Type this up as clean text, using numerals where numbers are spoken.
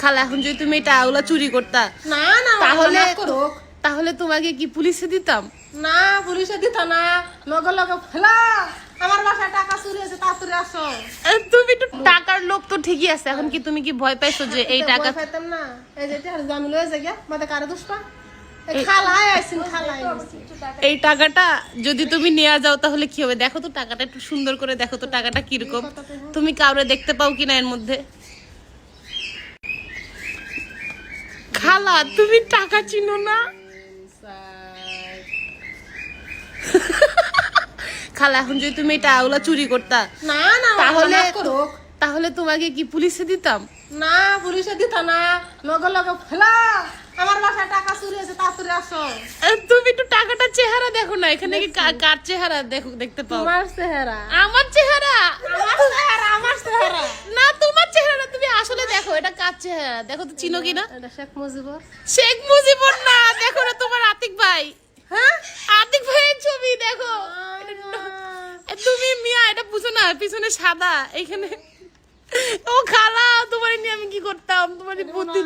খালা এখন যদি তুমি এই টাকাগুলো চুরি করতা না না তাহলে মাফ করুক। তাহলে তোমাকে কি পুলিশে দিতাম? না পুলিশে দিত না, লগে লগে ফেলা আমার বাসায় টাকা চুরি হয়েছে, তাড়াতাড়ি আসো। তুমি একটু টাকার লোভ তো ঠিকই আছে, এখন কি তুমি কি ভয় পাইছো যে এই এটা টাকা ভয় পাইতাম না, এই যে জামিল হয়ে যায় মাঝে কারে দুষ্পা খালায় আইসিন খালায় এই টাকাটা যদি তুমি নিয়ে যাও তাহলে কি হবে? দেখো তো টাকাটা একটু সুন্দর করে দেখো তো টাকাটা কিরকম, তুমি কাউরে দেখতে পাও কিনা এর মধ্যে? খালা তুমি টাকা চিনো না? খালা এখন যদি তুমি এই টাকাগুলো চুরি করতা না না তাহলে মাফ করুক। তাহলে তোমাকে কি পুলিশে দিতাম? না পুলিশে দিত না, লগে লগে ফেলা আমার বাসায় টাকা চুরি হয়েছে, তাড়াতাড়ি আসো। তুমি একটু টাকাটার চেহারা দেখো না, এখানে কি কার চেহারা দেখো দেখতে পাও? তোমার চেহারা, আমার চেহারা? আমার চেহারা, আমার চেহারা। না তোমার চেহারা না, তুমি আসলে দেখো এটা কার চেহারা, দেখো তো চিনো কিনা? এটা শেখ মুজিবুর। শেখ মুজিবুর না, দেখো না তোমার আতিক ভাই। হ্যাঁ আতিক ভাইয়ের ছবি দেখো। তুমি মিয়া এটা বুঝো না, পিছনে সাদা, এখানে ও খালা তোমার নিয়ে আমি কি করতাম, তোমার বুদ্ধি।